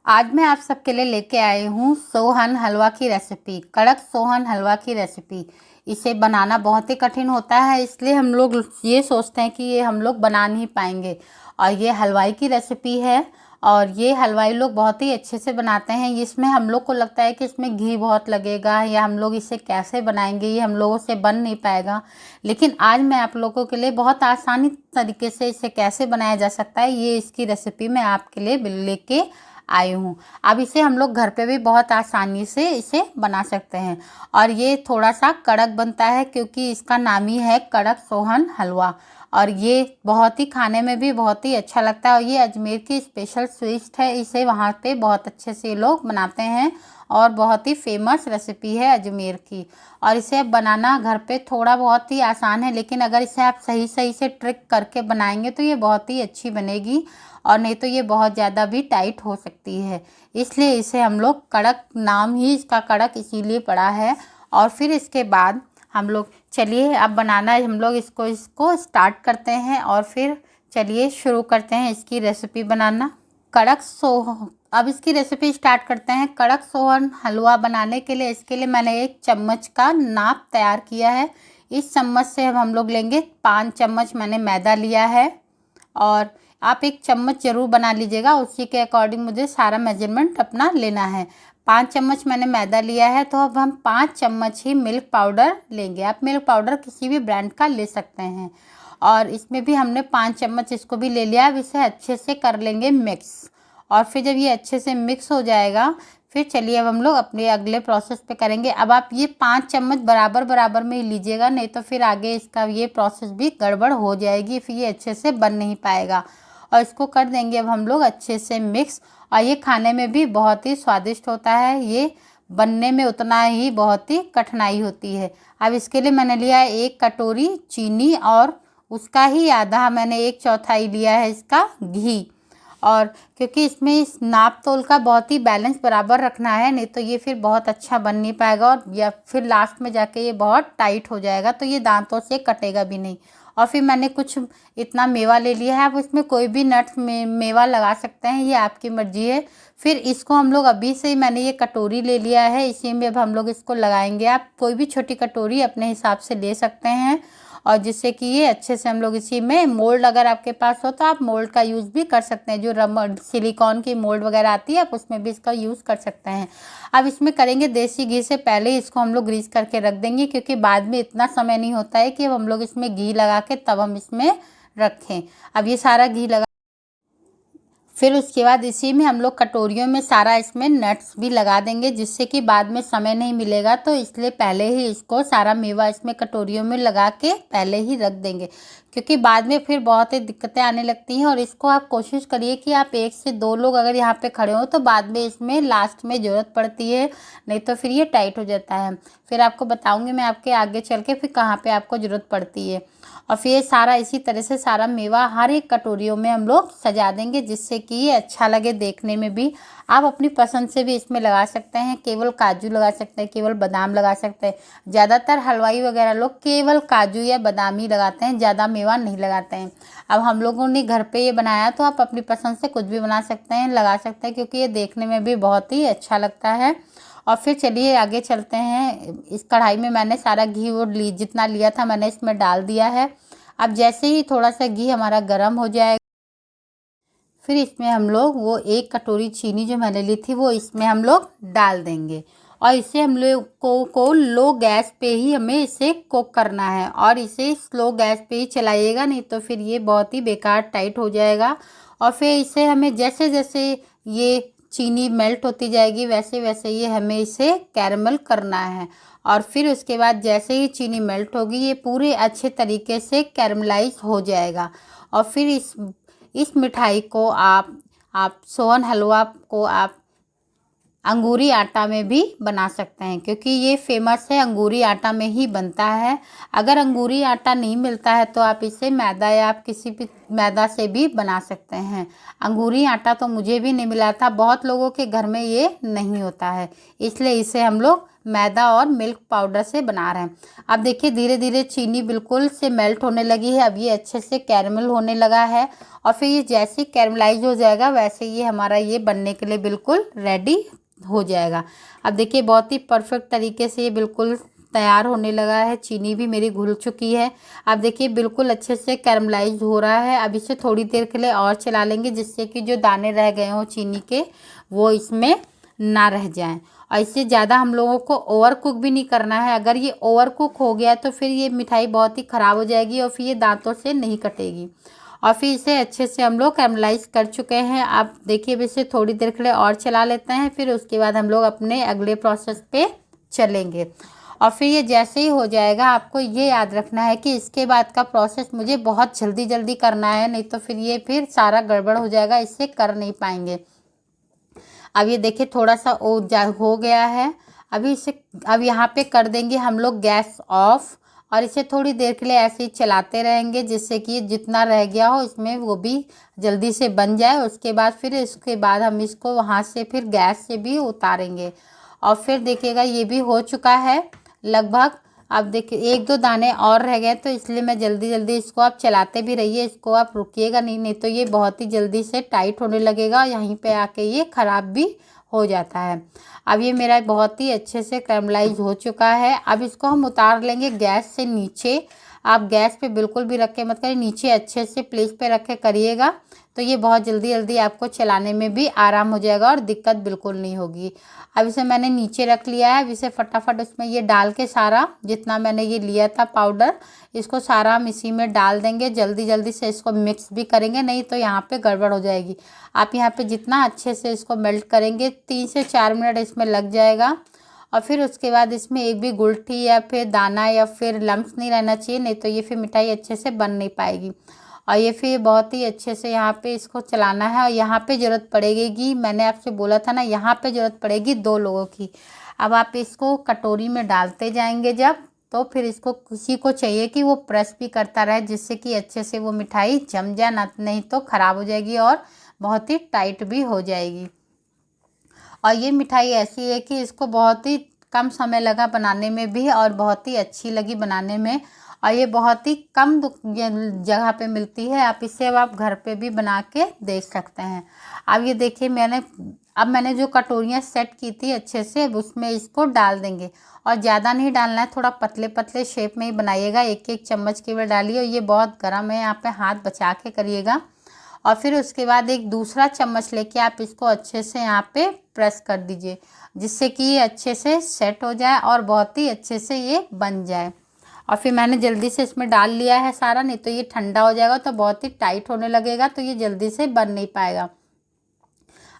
आज मैं आप सबके लिए लेके आई हूँ सोहन हलवा की रेसिपी, कड़क सोहन हलवा की रेसिपी। इसे बनाना बहुत ही कठिन होता है, इसलिए हम लोग ये सोचते हैं कि ये हम लोग बना नहीं पाएंगे। और ये हलवाई की रेसिपी है और ये हलवाई लोग बहुत ही अच्छे से बनाते हैं। इसमें हम लोग को लगता है कि इसमें घी बहुत लगेगा या हम लोग इसे कैसे बनाएंगे, ये हम लोगों से बन नहीं पाएगा। लेकिन आज मैं आप लोगों के लिए बहुत आसानी तरीके से इसे कैसे बनाया जा सकता है, ये इसकी रेसिपी मैं आपके लिए लेके आई हूँ। अब इसे हम लोग घर पे भी बहुत आसानी से इसे बना सकते हैं। और ये थोड़ा सा कड़क बनता है क्योंकि इसका नाम ही है कड़क सोहन हलवा। और ये बहुत ही खाने में भी बहुत ही अच्छा लगता है और ये अजमेर की स्पेशल स्वीट है। इसे वहाँ पे बहुत अच्छे से लोग बनाते हैं और बहुत ही फेमस रेसिपी है अजमेर की। और इसे बनाना घर पे थोड़ा बहुत ही आसान है, लेकिन अगर इसे आप सही सही से ट्रिक करके बनाएंगे तो ये बहुत ही अच्छी बनेगी और नहीं तो ये बहुत ज़्यादा भी टाइट हो सकती है। इसलिए इसे हम लोग कड़क, नाम ही इसका कड़क इसीलिए पड़ा है। और फिर इसके बाद हम लोग चलिए अब बनाना हम लोग इसको स्टार्ट करते हैं और फिर चलिए शुरू करते हैं इसकी रेसिपी बनाना। अब इसकी रेसिपी स्टार्ट करते हैं। कड़क सोहन हलवा बनाने के लिए इसके लिए मैंने 1 चम्मच का नाप तैयार किया है। इस चम्मच से हम लोग लेंगे 5 चम्मच मैंने मैदा लिया है। और आप 1 चम्मच ज़रूर बना लीजिएगा, उसी के अकॉर्डिंग मुझे सारा मेजरमेंट अपना लेना है। 5 चम्मच मैंने मैदा लिया है, तो अब हम 5 चम्मच ही मिल्क पाउडर लेंगे। आप मिल्क पाउडर किसी भी ब्रांड का ले सकते हैं। और इसमें भी हमने 5 चम्मच इसको भी ले लिया। अब इसे अच्छे से कर लेंगे मिक्स। और फिर जब ये अच्छे से मिक्स हो जाएगा, फिर चलिए अब हम लोग अपने अगले प्रोसेस पे करेंगे। अब आप ये 5 चम्मच बराबर बराबर में ही लीजिएगा, नहीं तो फिर आगे इसका ये प्रोसेस भी गड़बड़ हो जाएगी, फिर ये अच्छे से बन नहीं पाएगा। और इसको कर देंगे अब हम लोग अच्छे से मिक्स। और ये खाने में भी बहुत ही स्वादिष्ट होता है, ये बनने में उतना ही बहुत ही कठिनाई होती है। अब इसके लिए मैंने लिया है 1 कटोरी चीनी और उसका ही आधा मैंने 1/4 लिया है इसका घी। और क्योंकि इसमें इस नाप तोल का बहुत ही बैलेंस बराबर रखना है, नहीं तो ये फिर बहुत अच्छा बन नहीं पाएगा और या फिर लास्ट में जाके ये बहुत टाइट हो जाएगा, तो ये दांतों से कटेगा भी नहीं। और फिर मैंने कुछ इतना मेवा ले लिया है। आप इसमें कोई भी नट्स मेवा लगा सकते हैं, ये आपकी मर्जी है। फिर इसको हम लोग अभी से ही मैंने ये कटोरी ले लिया है, इसी में अब हम लोग इसको लगाएंगे। आप कोई भी छोटी कटोरी अपने हिसाब से ले सकते हैं और जिससे कि ये अच्छे से हम लोग इसी में मोल्ड, अगर आपके पास हो तो आप मोल्ड का यूज़ भी कर सकते हैं। जो रबर सिलिकॉन की मोल्ड वगैरह आती है, आप उसमें भी इसका यूज़ कर सकते हैं। अब इसमें करेंगे देसी घी से पहले ही इसको हम लोग ग्रीस करके रख देंगे, क्योंकि बाद में इतना समय नहीं होता है कि अब हम लोग इसमें घी लगा के तब हम इसमें रखें। अब ये सारा घी लगा, फिर उसके बाद इसी में हम लोग कटोरियों में सारा इसमें नट्स भी लगा देंगे, जिससे कि बाद में समय नहीं मिलेगा, तो इसलिए पहले ही इसको सारा मेवा इसमें कटोरियों में लगा के पहले ही रख देंगे, क्योंकि बाद में फिर बहुत ही दिक्कतें आने लगती हैं। और इसको आप कोशिश करिए कि आप 1 से 2 लोग अगर यहाँ पे खड़े हो तो बाद में इसमें लास्ट में ज़रूरत पड़ती है, नहीं तो फिर ये टाइट हो जाता है। फिर आपको बताऊँगी मैं आपके आगे चल के फिर कहाँ पर आपको ज़रूरत पड़ती है। और फिर सारा इसी तरह से सारा मेवा हर एक कटोरियों में हम लोग सजा देंगे, जिससे कि ये अच्छा लगे देखने में भी। आप अपनी पसंद से भी इसमें लगा सकते हैं, केवल काजू लगा सकते हैं, केवल बादाम लगा सकते हैं। ज़्यादातर हलवाई वगैरह लोग केवल काजू या बादाम ही लगाते हैं, ज़्यादा मेवा नहीं लगाते हैं। अब हम लोगों ने घर पे ये बनाया, तो आप अपनी पसंद से कुछ भी बना सकते हैं, लगा सकते हैं, क्योंकि ये देखने में भी बहुत ही अच्छा लगता है। और फिर चलिए आगे चलते हैं। इस कढ़ाई में मैंने सारा घी वो जितना लिया था मैंने इसमें डाल दिया है। अब जैसे ही थोड़ा सा घी हमारा गर्म हो जाएगा, फिर इसमें हम लोग वो 1 कटोरी चीनी जो मैंने ली थी वो इसमें हम लोग डाल देंगे। और इसे हम लोग को लो गैस पे ही हमें इसे कुक करना है, और इसे स्लो गैस पे ही चलाइएगा, नहीं तो फिर ये बहुत ही बेकार टाइट हो जाएगा। और फिर इसे हमें जैसे जैसे ये चीनी मेल्ट होती जाएगी, वैसे वैसे ये हमें इसे कैरमल करना है। और फिर उसके बाद जैसे ही चीनी मेल्ट होगी, ये पूरे अच्छे तरीके से कैरमलाइज हो जाएगा। और फिर इस मिठाई को आप सोहन हलवा को आप अंगूरी आटा में भी बना सकते हैं, क्योंकि ये फेमस है, अंगूरी आटा में ही बनता है। अगर अंगूरी आटा नहीं मिलता है तो आप इसे मैदा या आप किसी भी मैदा से भी बना सकते हैं। अंगूरी आटा तो मुझे भी नहीं मिला था, बहुत लोगों के घर में ये नहीं होता है, इसलिए इसे हम लोग मैदा और मिल्क पाउडर से बना रहे हैं। अब देखिए धीरे धीरे चीनी बिल्कुल से मेल्ट होने लगी है। अब ये अच्छे से कैरमल होने लगा है और फिर ये जैसे ही कैरमलाइज हो जाएगा वैसे ये हमारा ये बनने के लिए बिल्कुल रेडी हो जाएगा। अब देखिए बहुत ही परफेक्ट तरीके से ये बिल्कुल तैयार होने लगा है। चीनी भी मेरी घुल चुकी है। अब देखिए बिल्कुल अच्छे से कैरमलाइज हो रहा है। अब इसे थोड़ी देर के लिए और चला लेंगे जिससे कि जो दाने रह गए हों चीनी के वो इसमें ना रह जाएं। और इससे ज़्यादा हम लोगों को ओवर कुक भी नहीं करना है। अगर ये ओवर कुक हो गया तो फिर ये मिठाई बहुत ही ख़राब हो जाएगी और फिर ये दांतों से नहीं कटेगी। और फिर इसे अच्छे से हम लोग कैरमलाइज कर चुके हैं। आप देखिए अब इसे थोड़ी देर के लिए और चला लेते हैं, फिर उसके बाद हम लोग अपने अगले प्रोसेस पे चलेंगे। और फिर ये जैसे ही हो जाएगा आपको ये याद रखना है कि इसके बाद का प्रोसेस मुझे बहुत जल्दी जल्दी करना है, नहीं तो फिर ये फिर सारा गड़बड़ हो जाएगा, इससे कर नहीं पाएंगे। अब ये देखिए थोड़ा सा हो गया है। अभी इसे अब यहाँ पे कर देंगे हम लोग गैस ऑफ और इसे थोड़ी देर के लिए ऐसे ही चलाते रहेंगे जिससे कि जितना रह गया हो इसमें वो भी जल्दी से बन जाए। उसके बाद हम इसको वहाँ से फिर गैस से भी उतारेंगे और फिर देखिएगा ये भी हो चुका है लगभग। अब देखिए एक दो दाने और रह गए तो इसलिए मैं जल्दी जल्दी इसको आप चलाते भी रहिए, इसको आप रुकिएगा नहीं तो ये बहुत ही जल्दी से टाइट होने लगेगा और यहीं पे आके ये ख़राब भी हो जाता है। अब ये मेरा बहुत ही अच्छे से कैरमलाइज हो चुका है। अब इसको हम उतार लेंगे गैस से नीचे। आप गैस पे बिल्कुल भी रख के मत करिए, नीचे अच्छे से प्लेस पे रख के करिएगा तो ये बहुत जल्दी जल्दी आपको चलाने में भी आराम हो जाएगा और दिक्कत बिल्कुल नहीं होगी। अब इसे मैंने नीचे रख लिया है। अब इसे फटाफट उसमें ये डाल के सारा जितना मैंने ये लिया था पाउडर इसको सारा हम इसी में डाल देंगे। जल्दी जल्दी से इसको मिक्स भी करेंगे, नहीं तो यहाँ पे गड़बड़ हो जाएगी। आप यहाँ पे जितना अच्छे से इसको मेल्ट करेंगे 3 से 4 मिनट इसमें लग जाएगा। और फिर उसके बाद इसमें एक भी गुठली या फिर दाना या फिर लम्स नहीं रहना चाहिए, नहीं तो ये फिर मिठाई अच्छे से बन नहीं पाएगी। और ये फिर बहुत ही अच्छे से यहाँ पे इसको चलाना है। और यहाँ पे ज़रूरत पड़ेगी, मैंने आपसे बोला था ना, यहाँ पे ज़रूरत पड़ेगी 2 लोगों की। अब आप इसको कटोरी में डालते जाएंगे जब तो फिर इसको किसी को चाहिए कि वो प्रेस भी करता रहे जिससे कि अच्छे से वो मिठाई जम जाए, ना नहीं तो ख़राब हो जाएगी और बहुत ही टाइट भी हो जाएगी। और ये मिठाई ऐसी है कि इसको बहुत ही कम समय लगा बनाने में भी और बहुत ही अच्छी लगी बनाने में। और ये बहुत ही कम जगह पे मिलती है। आप इसे अब आप घर पे भी बना के देख सकते हैं। अब ये देखिए मैंने जो कटोरियाँ सेट की थी अच्छे से अब उसमें इसको डाल देंगे। और ज़्यादा नहीं डालना है, थोड़ा पतले पतले शेप में ही बनाइएगा। एक एक चम्मच केवल डालिए और ये बहुत गर्म है, यहाँ पे हाथ बचा के करिएगा। और फिर उसके बाद एक दूसरा चम्मच लेके आप इसको अच्छे से यहाँ पे प्रेस कर दीजिए जिससे कि ये अच्छे से सेट हो जाए और बहुत ही अच्छे से ये बन जाए। और फिर मैंने जल्दी से इसमें डाल लिया है सारा, नहीं तो ये ठंडा हो जाएगा तो बहुत ही टाइट होने लगेगा तो ये जल्दी से बन नहीं पाएगा।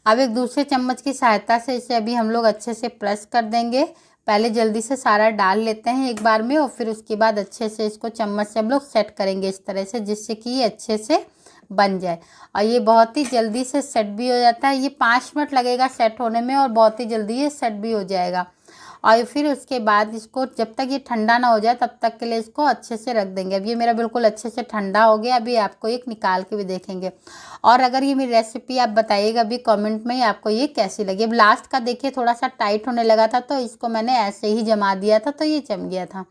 अब एक दूसरे चम्मच की सहायता से इसे अभी हम लोग अच्छे से प्रेस कर देंगे। पहले जल्दी से सारा डाल लेते हैं एक बार में और फिर उसके बाद अच्छे से इसको चम्मच से हम लोग सेट करेंगे इस तरह से जिससे कि ये अच्छे से बन जाए। और ये बहुत ही जल्दी से सेट भी हो जाता है। ये 5 मिनट लगेगा सेट होने में और बहुत ही जल्दी ये सेट भी हो जाएगा। और फिर उसके बाद इसको जब तक ये ठंडा ना हो जाए तब तक के लिए इसको अच्छे से रख देंगे। अब ये मेरा बिल्कुल अच्छे से ठंडा हो गया। अभी आपको एक निकाल के भी देखेंगे। और अगर ये मेरी रेसिपी आप बताइएगा अभी कमेंट में आपको ये कैसी लगी। अब लास्ट का देखिए थोड़ा सा टाइट होने लगा था तो इसको मैंने ऐसे ही जमा दिया था तो ये जम गया था।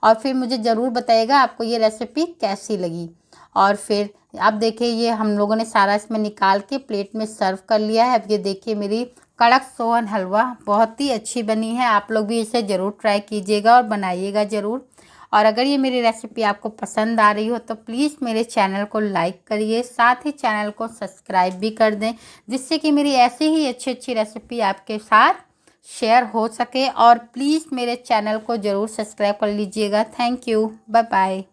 और फिर मुझे ज़रूर बताइएगा आपको ये रेसिपी कैसी लगी। और फिर अब देखिए ये हम लोगों ने सारा इसमें निकाल के प्लेट में सर्व कर लिया है। अब ये देखिए मेरी कड़क सोहन हलवा बहुत ही अच्छी बनी है। आप लोग भी इसे ज़रूर ट्राई कीजिएगा और बनाइएगा ज़रूर। और अगर ये मेरी रेसिपी आपको पसंद आ रही हो तो प्लीज़ मेरे चैनल को लाइक करिए, साथ ही चैनल को सब्सक्राइब भी कर दें जिससे कि मेरी ऐसी ही अच्छी अच्छी रेसिपी आपके साथ शेयर हो सके। और प्लीज़ मेरे चैनल को ज़रूर सब्सक्राइब कर लीजिएगा। Thank you, bye bye.